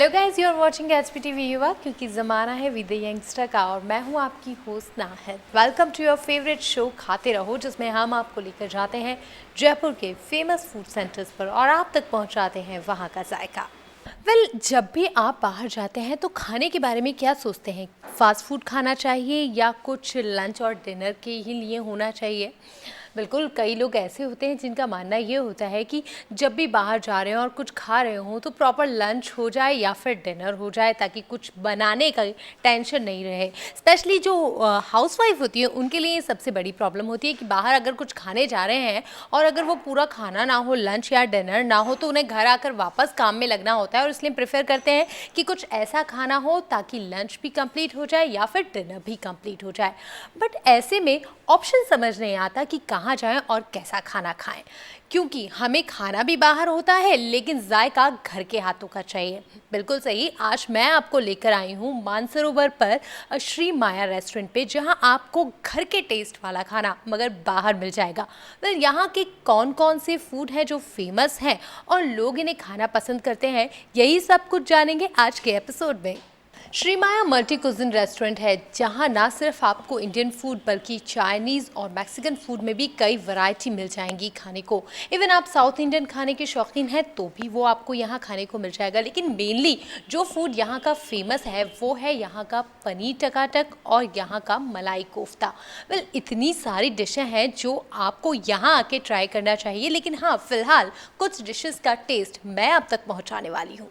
Hello guys, you are watching HPTV Yuva, क्योंकि ज़माना है विद यंगस्टर का और मैं हूं आपकी host Nahid. Welcome to your favourite show Khate Raho, जिसमें हम आपको लेकर जाते हैं जयपुर के फेमस फूड सेंटर्स पर और आप तक पहुंचाते हैं वहां का जायका। जब भी आप बाहर जाते हैं तो खाने के बारे में क्या सोचते हैं? फास्ट फूड खाना चाहिए या कुछ लंच और डिनर के ही लिए होना चाहिए? बिल्कुल, कई लोग ऐसे होते हैं जिनका मानना ये होता है कि जब भी बाहर जा रहे हैं और कुछ खा रहे हों तो प्रॉपर लंच हो जाए या फिर डिनर हो जाए, ताकि कुछ बनाने का टेंशन नहीं रहे। स्पेशली जो हाउसवाइफ होती है उनके लिए ये सबसे बड़ी प्रॉब्लम होती है कि बाहर अगर कुछ खाने जा रहे हैं और अगर वो पूरा खाना ना हो, लंच या डिनर ना हो, तो उन्हें घर आकर वापस काम में लगना होता है और इसलिए प्रेफर करते हैं कि कुछ ऐसा खाना हो ताकि लंच भी कंप्लीट हो जाए या फिर डिनर भी कंप्लीट हो जाए। बट ऐसे में ऑप्शन समझ नहीं आता कि कहाँ जाएं और कैसा खाना खाएं, क्योंकि हमें खाना भी बाहर होता है लेकिन जायका घर के हाथों का चाहिए। बिल्कुल सही, आज मैं आपको लेकर आई हूँ मानसरोवर पर श्री माया रेस्टोरेंट पे, जहाँ आपको घर के टेस्ट वाला खाना मगर बाहर मिल जाएगा। यहाँ के कौन कौन से फूड हैं जो फेमस हैं और लोग इन्हें खाना पसंद करते हैं, यही सब कुछ जानेंगे आज के एपिसोड में। श्री माया मल्टी कुजिन रेस्टोरेंट है, जहां ना सिर्फ आपको इंडियन फूड बल्कि चाइनीज़ और मैक्सिकन फूड में भी कई वैरायटी मिल जाएंगी खाने को। इवन आप साउथ इंडियन खाने के शौकीन हैं तो भी वो आपको यहां खाने को मिल जाएगा। लेकिन मेनली जो फूड यहां का फेमस है वो है यहां का पनीर टकाटक और यहां का मलाई कोफ्ता। इतनी सारी डिशें हैं जो आपको यहाँ आके ट्राई करना चाहिए, लेकिन हाँ, फिलहाल कुछ डिशेस का टेस्ट मैं आप तक पहुँचाने वाली हूँ।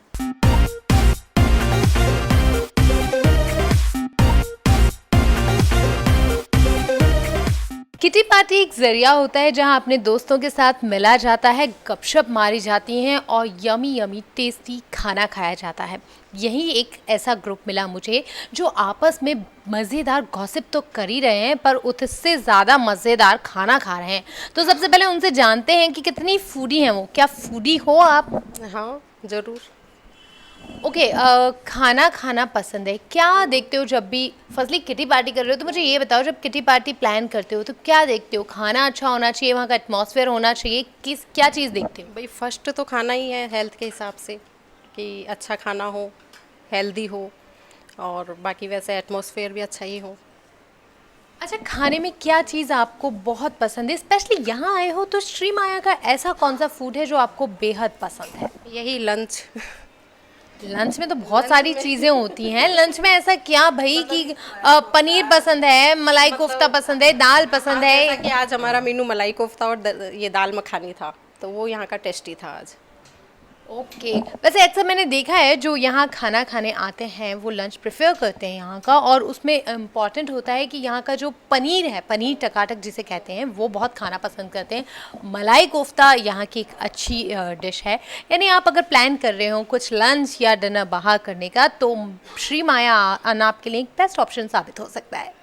किटी पार्टी एक जरिया होता है जहां अपने दोस्तों के साथ मिला जाता है, गपशप मारी जाती हैं और यमी यमी टेस्टी खाना खाया जाता है। यही एक ऐसा ग्रुप मिला मुझे जो आपस में मज़ेदार गॉसिप तो कर ही रहे हैं पर उससे ज़्यादा मज़ेदार खाना खा रहे हैं। तो सबसे पहले उनसे जानते हैं कि कितनी फूडी हैं वो। क्या फूडी हो आप? हाँ, ज़रूर। ओके, खाना खाना पसंद है। क्या देखते हो जब भी फर्स्टली किटी पार्टी कर रहे हो? तो मुझे ये बताओ, जब किटी पार्टी प्लान करते हो तो क्या देखते हो? खाना अच्छा होना चाहिए, वहाँ का एटमॉस्फेयर होना चाहिए, क्या चीज़ देखते हो? भाई फर्स्ट तो खाना ही है हेल्थ के हिसाब से, कि अच्छा खाना हो, हेल्दी हो, और बाकी वैसे एटमॉस्फेयर भी अच्छा ही हो। अच्छा, खाने में क्या चीज़ आपको बहुत पसंद है? स्पेशली यहाँ आए हो तो श्री माया का ऐसा कौन सा फूड है जो आपको बेहद पसंद है? यही लंच। लंच में तो बहुत सारी चीज़ें होती हैं। लंच में ऐसा क्या भाई कि पनीर पसंद है, मलाई कोफ्ता पसंद है, दाल पसंद है? जैसा कि आज हमारा मेनू मलाई कोफ्ता और ये दाल मखानी था, तो वो यहाँ का टेस्टी था आज। ओके, वैसे अक्सर मैंने देखा है जो यहाँ खाना खाने आते हैं वो लंच प्रेफर करते हैं यहाँ का, और उसमें इम्पॉर्टेंट होता है कि यहाँ का जो पनीर है, पनीर टकाटक जिसे कहते हैं, वो बहुत खाना पसंद करते हैं। मलाई कोफ्ता यहाँ की एक अच्छी डिश है। यानी आप अगर प्लान कर रहे हो कुछ लंच या डिनर बाहर करने का तो श्री माया आना आपके लिए एक बेस्ट ऑप्शन साबित हो सकता है।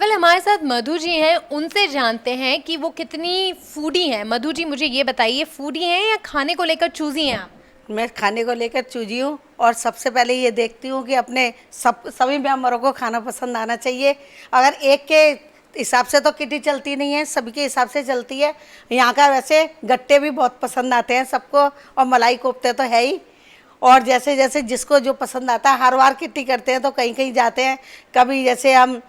हमारे साथ मधु जी हैं, उनसे जानते हैं कि वो कितनी फूडी हैं। मधु जी, मुझे ये बताइए, फूडी हैं या खाने को लेकर चूजी हैं आप? मैं खाने को लेकर चूजी हूँ और सबसे पहले ये देखती हूँ कि अपने सभी मेंबरों को खाना पसंद आना चाहिए। अगर एक के हिसाब से तो किटी चलती नहीं है, सभी के हिसाब से चलती है। यहाँ का वैसे गट्टे भी बहुत पसंद आते हैं सबको, और मलाई कोफ्ते तो है ही। और जैसे जैसे जिसको जो पसंद आता है, हर बार किट्टी करते हैं तो कहीं कहीं जाते हैं। कभी जैसे हम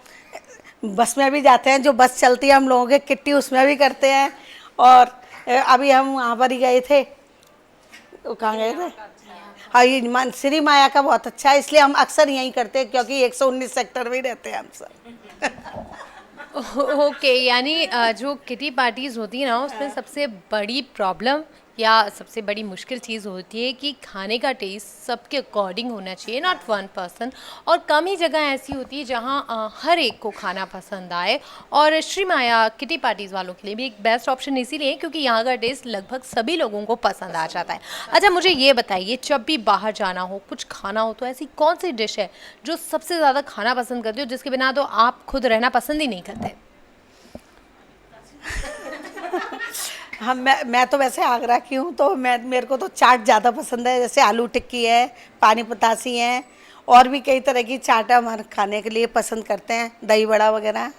बस में भी जाते हैं, जो बस चलती है हम लोगों की किट्टी, उसमें भी करते हैं। और अभी हम वहाँ पर ही गए थे, कहाँ गए थे? हाँ, ये श्री माया का बहुत अच्छा है, इसलिए हम अक्सर यहीं करते हैं, क्योंकि 119 सेक्टर में ही रहते हैं हम सब। ओके, यानी जो किटी पार्टीज होती है ना, उसमें सबसे बड़ी प्रॉब्लम या सबसे बड़ी मुश्किल चीज़ होती है कि खाने का टेस्ट सबके अकॉर्डिंग होना चाहिए, नॉट वन पर्सन। और कम ही जगह ऐसी होती है जहाँ हर एक को खाना पसंद आए, और श्री माया किटी पार्टीज़ वालों के लिए भी एक बेस्ट ऑप्शन इसीलिए क्योंकि यहाँ का टेस्ट लगभग सभी लोगों को पसंद आ जाता है। अच्छा, मुझे ये बताइए, जब भी बाहर जाना हो, कुछ खाना हो, तो ऐसी कौन सी डिश है जो सबसे ज़्यादा खाना पसंद करते हो, जिसके बिना तो आप खुद रहना पसंद ही नहीं करते? हम मैं तो वैसे आगरा की हूँ, तो मेरे को तो चाट ज़्यादा पसंद है। जैसे आलू टिक्की है, पानी पतासी है, और भी कई तरह की चाट हमारे खाने के लिए पसंद करते हैं, दही बड़ा वगैरह।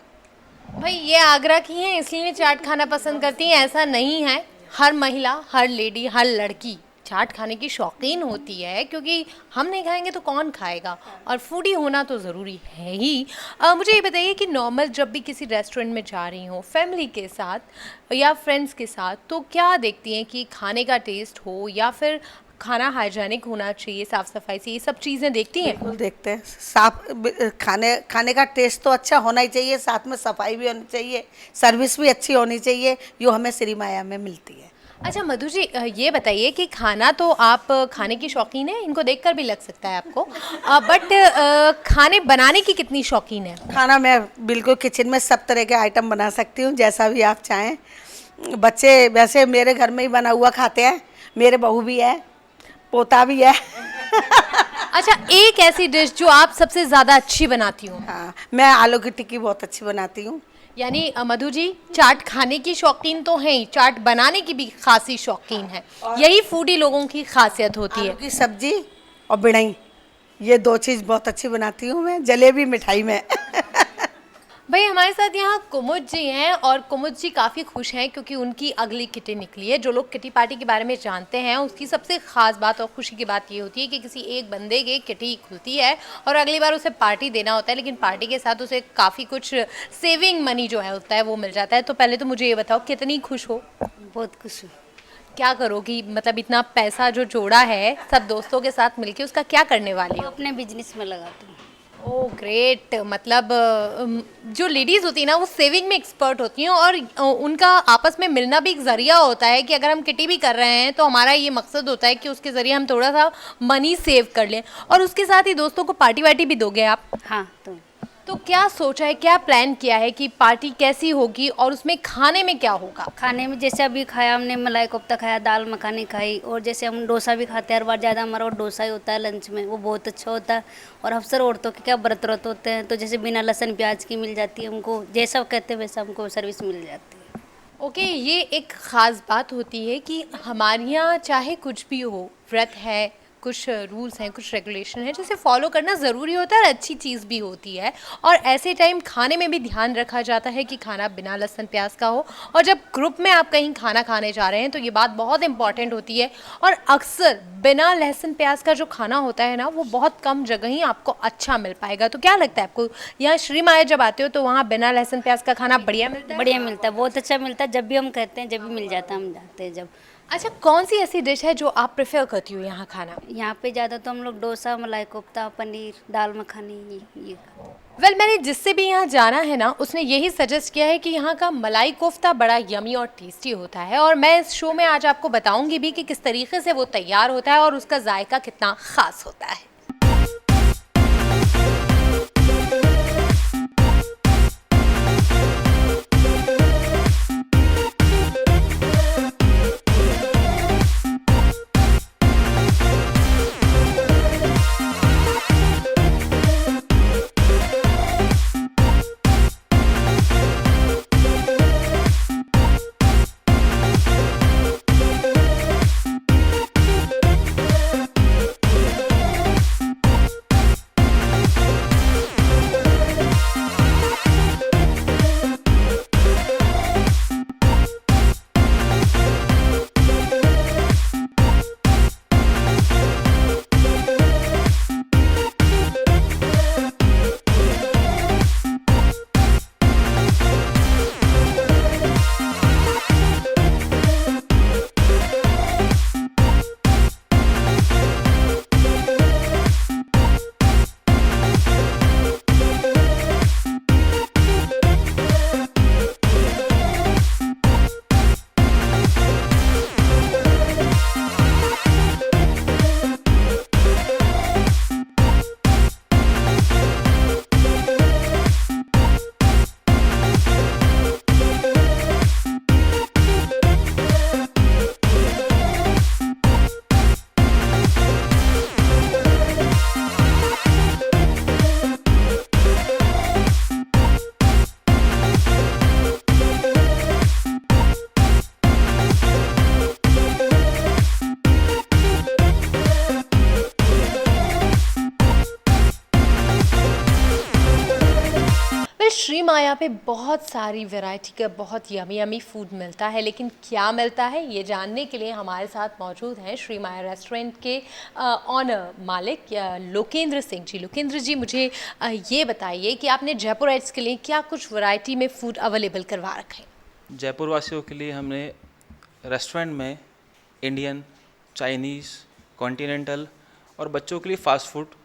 भाई, ये आगरा की हैं इसलिए चाट खाना पसंद करती हैं, ऐसा नहीं है। हर महिला, हर लेडी, हर लड़की चाट खाने की शौकीन होती है, क्योंकि हम नहीं खाएंगे तो कौन खाएगा, और फूडी होना तो ज़रूरी है ही। मुझे ये बताइए कि नॉर्मल जब भी किसी रेस्टोरेंट में जा रही हो फैमिली के साथ या फ्रेंड्स के साथ, तो क्या देखती हैं कि खाने का टेस्ट हो या फिर खाना हाइजीनिक होना चाहिए, साफ़ सफाई से, ये सब चीज़ें देखती हैं? बिल्कुल देखते हैं। खाने का टेस्ट तो अच्छा होना ही चाहिए, साथ में सफाई भी होनी चाहिए, सर्विस भी अच्छी होनी चाहिए, जो हमें श्री माया में मिलती है। अच्छा मधु जी, ये बताइए कि खाना तो आप खाने की शौकीन है, इनको देखकर भी लग सकता है आपको, बट खाने बनाने की कितनी शौकीन है? खाना मैं बिल्कुल किचन में सब तरह के आइटम बना सकती हूँ, जैसा भी आप चाहें। बच्चे वैसे मेरे घर में ही बना हुआ खाते हैं, मेरे बहू भी है, पोता भी है। अच्छा, एक ऐसी डिश जो आप सबसे ज़्यादा अच्छी बनाती हो? हाँ, मैं आलू की टिक्की बहुत अच्छी बनाती हूँ। यानी मधु जी चाट खाने की शौकीन तो हैं ही, चाट बनाने की भी खासी शौकीन है। यही फूडी लोगों की खासियत होती है। आलू की सब्जी और बिड़ई, ये 2 चीज़ बहुत अच्छी बनाती हूँ मैं, जलेबी मिठाई में। भाई हमारे साथ यहाँ कुमुद जी हैं, और कुमुद जी काफ़ी खुश हैं क्योंकि उनकी अगली किटी निकली है। जो लोग किटी पार्टी के बारे में जानते हैं, उसकी सबसे ख़ास बात और खुशी की बात ये होती है कि किसी एक बंदे की किटी खुलती है और अगली बार उसे पार्टी देना होता है, लेकिन पार्टी के साथ उसे काफ़ी कुछ सेविंग मनी जो है होता है वो मिल जाता है। तो पहले तो मुझे ये बताओ, कितनी खुश हो? बहुत खुश हूँ। क्या करोगी, मतलब इतना पैसा जो जोड़ा है सब दोस्तों के साथ मिलके, उसका क्या करने वाली हो? अपने बिजनेस में लगाती हूँ। Oh great. मतलब जो लेडीज़ होती है ना वो सेविंग में एक्सपर्ट होती हैं, और उनका आपस में मिलना भी एक ज़रिया होता है कि अगर हम किटी भी कर रहे हैं तो हमारा ये मकसद होता है कि उसके ज़रिए हम थोड़ा सा मनी सेव कर लें, और उसके साथ ही दोस्तों को पार्टी वार्टी भी दोगे आप? हाँ, तो क्या सोचा है, क्या प्लान किया है कि पार्टी कैसी होगी और उसमें खाने में क्या होगा? खाने में जैसे अभी खाया हमने, मलाई कोफ्ता खाया, दाल मखानी खाई, और जैसे हम डोसा भी खाते हैं हर बार, ज़्यादा हमारा वो डोसा ही होता है लंच में, वो बहुत अच्छा होता है। और अक्सर औरतों के क्या व्रत होते हैं, तो जैसे बिना लहसुन प्याज की मिल जाती है हमको, जैसा कहते हैं वैसा हमको सर्विस मिल जाती है। ओके, ये एक ख़ास बात होती है कि हमारे यहाँ चाहे कुछ भी हो, व्रत है, कुछ रूल्स हैं, कुछ रेगुलेशन है जिसे फॉलो करना ज़रूरी होता है और अच्छी चीज़ भी होती है, और ऐसे टाइम खाने में भी ध्यान रखा जाता है कि खाना बिना लहसुन प्याज का हो। और जब ग्रुप में आप कहीं खाना खाने जा रहे हैं तो ये बात बहुत इंपॉर्टेंट होती है, और अक्सर बिना लहसुन प्याज का जो खाना होता है ना वो बहुत कम जगह ही आपको अच्छा मिल पाएगा। तो क्या लगता है आपको, यहाँ श्री माया जब आते हो तो वहाँ बिना लहसुन प्याज का खाना बढ़िया मिलता है? बढ़िया मिलता है, बहुत अच्छा मिलता है। जब भी हम कहते हैं जब भी मिल जाता है, हम जाते हैं जब। अच्छा, कौन सी ऐसी डिश है जो आप प्रेफर करती हो यहाँ खाना? यहाँ पे ज़्यादा तो हम लोग डोसा, मलाई कोफ्ता, पनीर, दाल मखानी ये वेल, मैंने जिससे भी यहाँ जाना है ना उसने यही सजेस्ट किया है कि यहाँ का मलाई कोफ्ता बड़ा यमी और टेस्टी होता है, और मैं इस शो में आज आपको बताऊंगी भी कि किस तरीके से वो तैयार होता है और उसका जायका कितना ख़ास होता है। श्री माया पे बहुत सारी वैरायटी का बहुत यमी यमी फूड मिलता है, लेकिन क्या मिलता है ये जानने के लिए हमारे साथ मौजूद हैं श्री माया रेस्टोरेंट के ऑनर मालिक लोकेंद्र सिंह जी। लोकेंद्र जी, मुझे ये बताइए कि आपने जयपुराइट्स के लिए क्या कुछ वैरायटी में फ़ूड अवेलेबल करवा रखे हैं? जयपुर वासियों के लिए हमने रेस्टोरेंट में इंडियन, चाइनीज़, कॉन्टिनेंटल और बच्चों के लिए फ़ास्ट फूड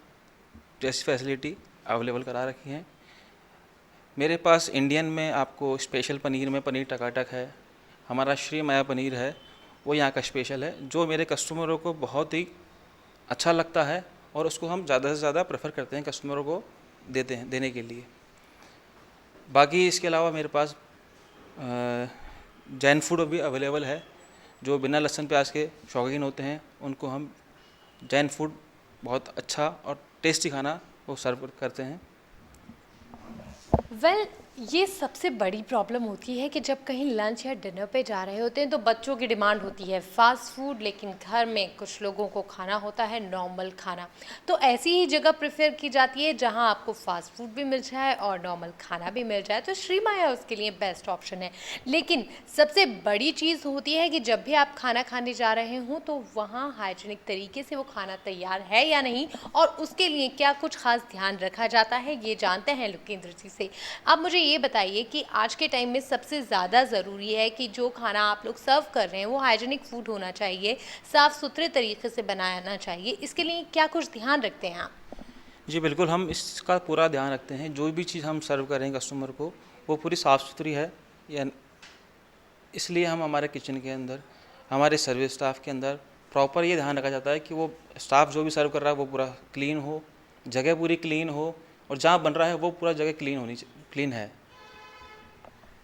जैसी फैसिलिटी अवेलेबल करा रखी हैं। मेरे पास इंडियन में आपको स्पेशल पनीर में पनीर टकाटक है, हमारा श्री माया पनीर है, वो यहाँ का स्पेशल है, जो मेरे कस्टमरों को बहुत ही अच्छा लगता है और उसको हम ज़्यादा से ज़्यादा प्रेफर करते हैं कस्टमरों को देने के लिए। बाकी इसके अलावा मेरे पास जैन फूड भी अवेलेबल है। जो बिना लहसुन प्याज के शौकीन होते हैं उनको हम जैन फूड बहुत अच्छा और टेस्टी खाना वो सर्व करते हैं। ये सबसे बड़ी प्रॉब्लम होती है कि जब कहीं लंच या डिनर पे जा रहे होते हैं तो बच्चों की डिमांड होती है फास्ट फूड, लेकिन घर में कुछ लोगों को खाना होता है नॉर्मल खाना। तो ऐसी ही जगह प्रेफर की जाती है जहां आपको फास्ट फूड भी मिल जाए और नॉर्मल खाना भी मिल जाए, तो श्री माया उसके लिए बेस्ट ऑप्शन है। लेकिन सबसे बड़ी चीज़ होती है कि जब भी आप खाना खाने जा रहे हों तो वहाँ हाइजीनिक तरीके से वो खाना तैयार है या नहीं, और उसके लिए क्या कुछ खास ध्यान रखा जाता है, ये जानते हैं लोकेंद्र जी से। आप मुझे ये बताइए कि आज के टाइम में सबसे ज़्यादा ज़रूरी है कि जो खाना आप लोग सर्व कर रहे हैं वो हाइजीनिक फूड होना चाहिए, साफ़ सुथरे तरीके से बनाना चाहिए, इसके लिए क्या कुछ ध्यान रखते हैं आप? जी बिल्कुल, हम इसका पूरा ध्यान रखते हैं। जो भी चीज़ हम सर्व करें कस्टमर को वो पूरी साफ़ सुथरी है या, इसलिए हम हमारे किचन के अंदर, हमारे सर्विस स्टाफ के अंदर प्रॉपर ये ध्यान रखा जाता है कि वो स्टाफ जो भी सर्व कर रहा है वो पूरा क्लीन हो, जगह पूरी क्लीन हो, और जहाँ बन रहा है वो पूरा जगह क्लीन है।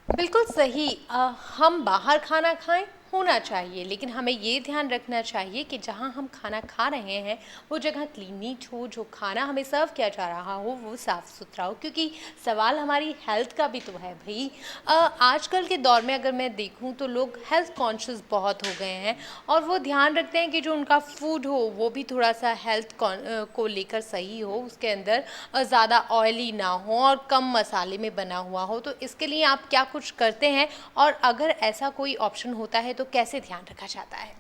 बिल्कुल सही। हम बाहर खाना खाएं होना चाहिए, लेकिन हमें ये ध्यान रखना चाहिए कि जहां हम खाना खा रहे हैं वो जगह क्लीन नीट हो, जो खाना हमें सर्व किया जा रहा हो वो साफ़ सुथरा हो, क्योंकि सवाल हमारी हेल्थ का भी तो है भाई। आजकल के दौर में अगर मैं देखूं तो लोग हेल्थ कॉन्शियस बहुत हो गए हैं और वो ध्यान रखते हैं कि जो उनका फूड हो वो भी थोड़ा सा हेल्थ को लेकर सही हो, उसके अंदर ज़्यादा ऑयली ना हो और कम मसाले में बना हुआ हो। तो इसके लिए आप क्या कुछ करते हैं, और अगर ऐसा कोई ऑप्शन होता है तो कैसे ध्यान रखा जाता है?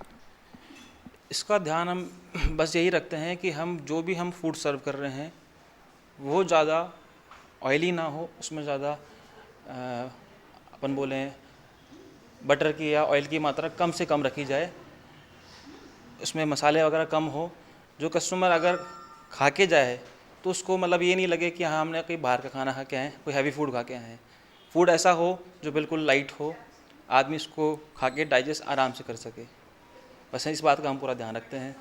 इसका ध्यान हम बस यही रखते हैं कि हम जो भी हम फूड सर्व कर रहे हैं वो ज़्यादा ऑयली ना हो, उसमें ज़्यादा अपन बोलें बटर की या ऑयल की मात्रा कम से कम रखी जाए, उसमें मसाले वगैरह कम हो। जो कस्टमर अगर खा के जाए तो उसको मतलब ये नहीं लगे कि हाँ हमने कहीं बाहर का खाना खा के आए, कोई हैवी फूड खा के आए हैं। फूड ऐसा हो जो बिल्कुल लाइट हो, आदमी इसको खा के डाइजेस्ट आराम से कर सके। बस इस बात का हम पूरा ध्यान रखते हैं।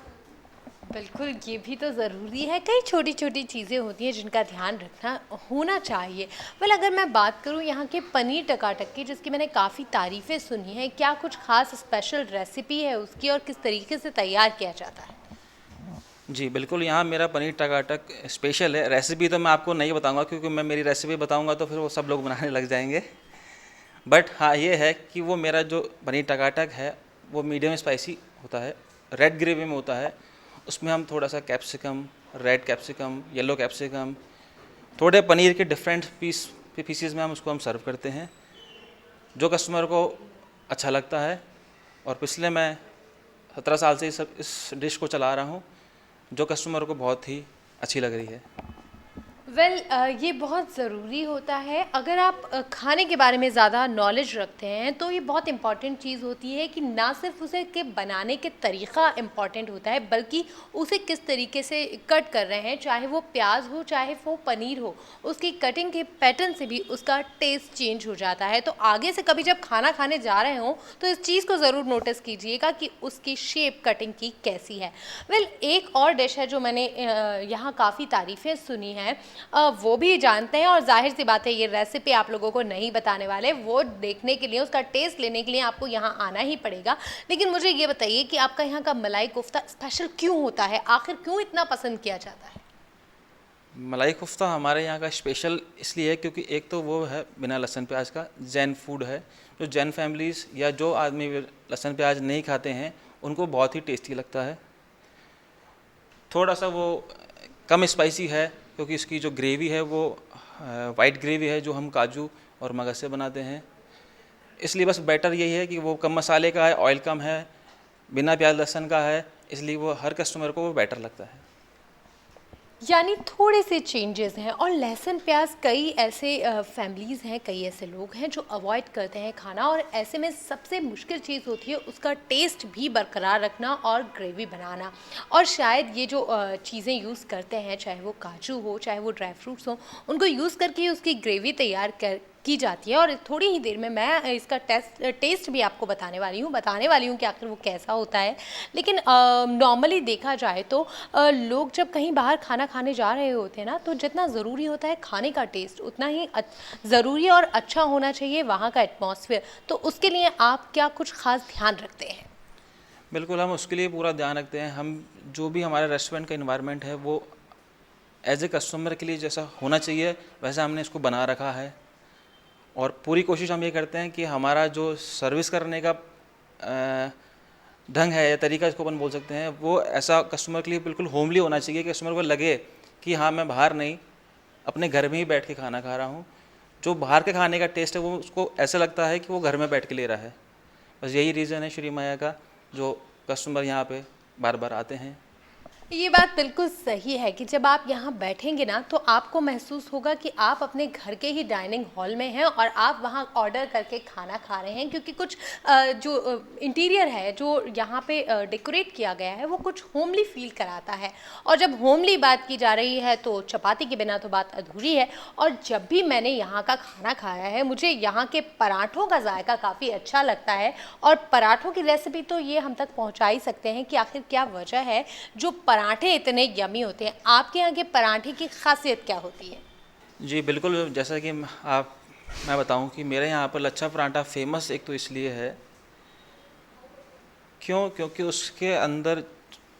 बिल्कुल, ये भी तो ज़रूरी है। कई छोटी छोटी चीज़ें होती हैं जिनका ध्यान रखना होना चाहिए। अगर मैं बात करूँ यहाँ के पनीर टकाटक की, जिसकी मैंने काफ़ी तारीफ़ें सुनी हैं, क्या कुछ ख़ास स्पेशल रेसिपी है उसकी और किस तरीके से तैयार किया जाता है? जी बिल्कुल, यहाँ मेरा पनीर टकाटक स्पेशल है। रेसिपी तो मैं आपको नहीं बताऊँगा, क्योंकि मैं मेरी रेसिपी बताऊँगा तो फिर वो सब लोग बनाने लग जाएंगे। बट हाँ ये है कि वो मेरा जो पनीर टकाटक है वो मीडियम स्पाइसी होता है, रेड ग्रेवी में होता है। उसमें हम थोड़ा सा capsicum, red capsicum, yellow capsicum, थोड़े पनीर के डिफरेंट पीसीज में हम उसको सर्व करते हैं, जो कस्टमर को अच्छा लगता है। और पिछले मैं 17 साल से इस डिश को चला रहा हूँ, जो कस्टमर को बहुत ही अच्छी लग रही है। ये बहुत ज़रूरी होता है। अगर आप खाने के बारे में ज़्यादा नॉलेज रखते हैं तो ये बहुत इम्पॉर्टेंट चीज़ होती है कि ना सिर्फ उसे के बनाने के तरीक़ा इम्पॉर्टेंट होता है, बल्कि उसे किस तरीके से कट कर रहे हैं, चाहे वो प्याज हो चाहे वो पनीर हो, उसकी कटिंग के पैटर्न से भी उसका टेस्ट चेंज हो जाता है। तो आगे से कभी जब खाना खाने जा रहे हों तो इस चीज़ को ज़रूर नोटिस कीजिएगा कि उसकी शेप कटिंग की कैसी है। एक और डिश है जो मैंने यहाँ काफ़ी तारीफ़ें सुनी हैं, वो भी जानते हैं, और जाहिर सी बात है ये रेसिपी आप लोगों को नहीं बताने वाले, वो देखने के लिए, उसका टेस्ट लेने के लिए आपको यहाँ आना ही पड़ेगा। लेकिन मुझे ये बताइए कि आपका यहाँ का मलाई कोफ्ता स्पेशल क्यों होता है, आखिर क्यों इतना पसंद किया जाता है? मलाई कोफ्ता हमारे यहाँ का स्पेशल इसलिए है क्योंकि एक तो वो है बिना लहसुन प्याज का, जैन फूड है। जो जैन फैमिलीज़ या जो आदमी लहसुन प्याज नहीं खाते हैं उनको बहुत ही टेस्टी लगता है। थोड़ा सा वो कम स्पाइसी है, क्योंकि इसकी जो ग्रेवी है वो वाइट ग्रेवी है जो हम काजू और मगज से बनाते हैं। इसलिए बस बेटर यही है कि वो कम मसाले का है, ऑयल कम है, बिना प्याज लहसुन का है, इसलिए वो हर कस्टमर को वो बेटर लगता है। यानी थोड़े से चेंजेस हैं। और लहसुन प्याज कई ऐसे फैमिलीज़ हैं, कई ऐसे लोग हैं जो अवॉइड करते हैं खाना, और ऐसे में सबसे मुश्किल चीज़ होती है उसका टेस्ट भी बरकरार रखना और ग्रेवी बनाना। और शायद ये जो चीज़ें यूज़ करते हैं, चाहे वो काजू हो, चाहे वो ड्राई फ्रूट्स हो, उनको यूज़ करके उसकी ग्रेवी तैयार की जाती है। और थोड़ी ही देर में मैं इसका टेस्ट भी आपको बताने वाली हूँ कि आखिर वो कैसा होता है। लेकिन नॉर्मली देखा जाए तो लोग जब कहीं बाहर खाना खाने जा रहे होते हैं ना, तो जितना ज़रूरी होता है खाने का टेस्ट, उतना ही ज़रूरी और अच्छा होना चाहिए वहाँ का एटमॉस्फेयर। तो उसके लिए आप क्या कुछ ख़ास ध्यान रखते हैं? बिल्कुल, हम उसके लिए पूरा ध्यान रखते हैं। हम जो भी हमारे रेस्टोरेंट का इन्वायरमेंट है वो एज ए कस्टमर के लिए जैसा होना चाहिए वैसा हमने इसको बना रखा है। और पूरी कोशिश हम ये करते हैं कि हमारा जो सर्विस करने का ढंग है या तरीका, इसको अपन बोल सकते हैं, वो ऐसा कस्टमर के लिए बिल्कुल होमली होना चाहिए कि कस्टमर को लगे कि हाँ, मैं बाहर नहीं, अपने घर में ही बैठ के खाना खा रहा हूँ। जो बाहर के खाने का टेस्ट है वो उसको ऐसा लगता है कि वो घर में बैठ के ले रहा है। बस यही रीज़न है श्री माया का, जो कस्टमर यहाँ पे बार बार आते हैं। ये बात बिल्कुल सही है कि जब आप यहाँ बैठेंगे ना, तो आपको महसूस होगा कि आप अपने घर के ही डाइनिंग हॉल में हैं और आप वहाँ ऑर्डर करके खाना खा रहे हैं। क्योंकि कुछ जो इंटीरियर है, जो यहाँ पे डेकोरेट किया गया है, वो कुछ होमली फील कराता है। और जब होमली बात की जा रही है तो चपाती के बिना तो बात अधूरी है। और जब भी मैंने यहाँ का खाना खाया है, मुझे यहाँ के पराठों का जायका काफ़ी अच्छा लगता है। और पराठों की रेसिपी तो ये हम तक पहुँचा ही सकते हैं कि आखिर क्या वजह है जो पराठे इतने यमी होते हैं। आपके यहाँ के पराठे की खासियत क्या होती है? जी बिल्कुल, जैसा कि मैं बताऊं कि मेरे यहाँ पर लच्छा पराठा फेमस एक तो इसलिए है क्योंकि उसके अंदर,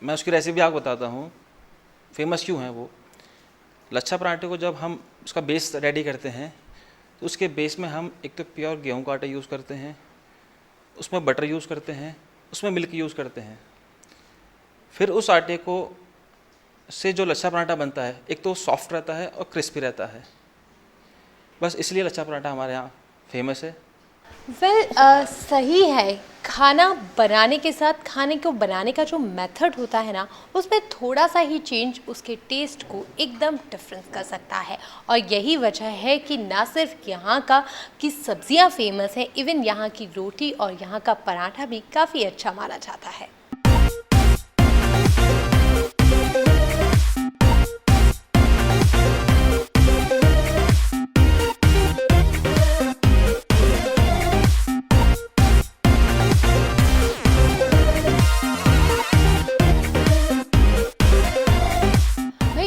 मैं उसकी रेसिपी आपको बताता हूँ फेमस क्यों है वो। लच्छा पराठे को जब हम उसका बेस रेडी करते हैं तो उसके बेस में हम एक तो प्योर गेहूं का आटा यूज़ करते हैं, उसमें बटर यूज़ करते हैं, उसमें मिल्क यूज़ करते हैं। फिर उस आटे को से जो लच्छा पराठा बनता है, एक तो सॉफ्ट रहता है और क्रिस्पी रहता है। बस इसलिए लच्छा पराठा हमारे यहाँ फेमस है। सही है। खाना बनाने के साथ खाने को बनाने का जो मेथड होता है ना, उसमें थोड़ा सा ही चेंज उसके टेस्ट को एकदम डिफरेंस कर सकता है। और यही वजह है कि ना सिर्फ यहाँ का की सब्जियाँ फेमस हैं, इवन यहाँ की रोटी और यहाँ का पराठा भी काफ़ी अच्छा माना जाता है।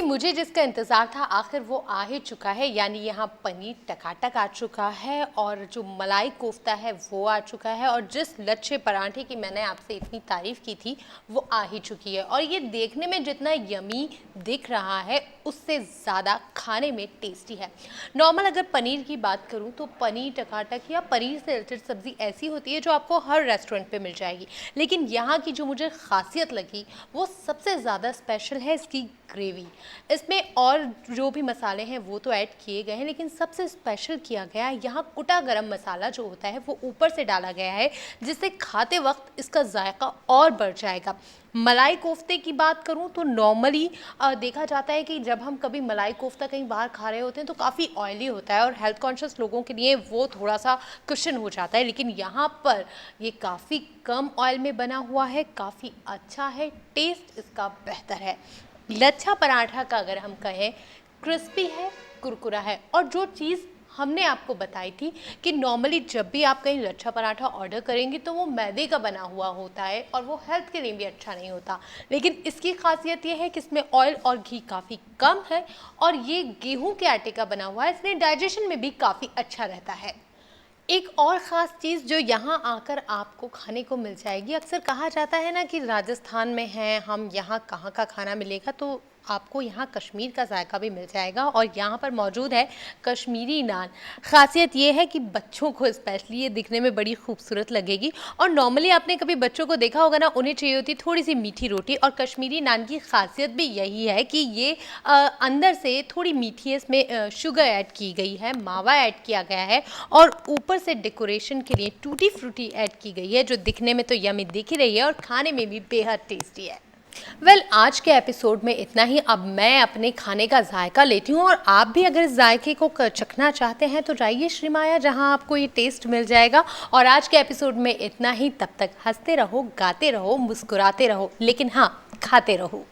मुझे जिसका इंतज़ार था आखिर वो आ ही चुका है। यानी यहाँ पनीर टकाटक आ चुका है और जो मलाई कोफ्ता है वो आ चुका है, और जिस लच्छे पराठे की मैंने आपसे इतनी तारीफ़ की थी वो आ ही चुकी है। और ये देखने में जितना यमी दिख रहा है उससे ज़्यादा खाने में टेस्टी है। नॉर्मल अगर पनीर की बात करूँ तो पनीर टकाटक या पनीर से रिलेटेड सब्ज़ी ऐसी होती है जो आपको हर रेस्टोरेंट पे मिल जाएगी। लेकिन यहाँ की जो मुझे ख़ासियत लगी वो सबसे ज़्यादा स्पेशल है इसकी ग्रेवी। इसमें और जो भी मसाले हैं वो तो ऐड किए गए हैं, लेकिन सबसे स्पेशल किया गया है यहाँ कुटा गरम मसाला जो होता है वो ऊपर से डाला गया है, जिससे खाते वक्त इसका जायका और बढ़ जाएगा। मलाई कोफ्ते की बात करूं तो नॉर्मली देखा जाता है कि जब हम कभी मलाई कोफ्ता कहीं बाहर खा रहे होते हैं तो काफ़ी ऑयली होता है और हेल्थ कॉन्शियस लोगों के लिए वो थोड़ा सा कुशन हो जाता है। लेकिन यहाँ पर ये काफ़ी कम ऑयल में बना हुआ है, काफ़ी अच्छा है, टेस्ट इसका बेहतर है। लच्छा पराठा का अगर हम कहें, क्रिस्पी है, कुरकुरा है। और जो चीज़ हमने आपको बताई थी कि नॉर्मली जब भी आप कहीं लच्छा पराठा ऑर्डर करेंगे तो वो मैदे का बना हुआ होता है और वो हेल्थ के लिए भी अच्छा नहीं होता। लेकिन इसकी खासियत ये है कि इसमें ऑयल और घी काफ़ी कम है और ये गेहूं के आटे का बना हुआ है, इसलिए डाइजेशन में भी काफ़ी अच्छा रहता है। एक और ख़ास चीज़ जो यहाँ आकर आपको खाने को मिल जाएगी, अक्सर कहा जाता है ना कि राजस्थान में हैं हम, यहाँ कहाँ का खाना मिलेगा, तो आपको यहाँ कश्मीर का जायका भी मिल जाएगा। और यहाँ पर मौजूद है कश्मीरी नान। ख़ासियत ये है कि बच्चों को स्पेशली ये दिखने में बड़ी खूबसूरत लगेगी। और नॉर्मली आपने कभी बच्चों को देखा होगा ना, उन्हें चाहिए होती थोड़ी सी मीठी रोटी, और कश्मीरी नान की खासियत भी यही है कि ये अंदर से थोड़ी मीठी है, इसमें शुगर ऐड की गई है, मावा ऐड किया गया है, और ऊपर से डेकोरेशन के लिए टूटी फ्रूटी ऐड की गई है, जो दिखने में तो यमी दिख ही रही है और खाने में भी बेहद टेस्टी है। आज के एपिसोड में इतना ही। अब मैं अपने खाने का जायका लेती हूँ, और आप भी अगर इस जायके को चखना चाहते हैं तो जाइए श्रीमाया, जहाँ आपको ये टेस्ट मिल जाएगा। और आज के एपिसोड में इतना ही। तब तक हंसते रहो, गाते रहो, मुस्कुराते रहो, लेकिन हाँ, खाते रहो।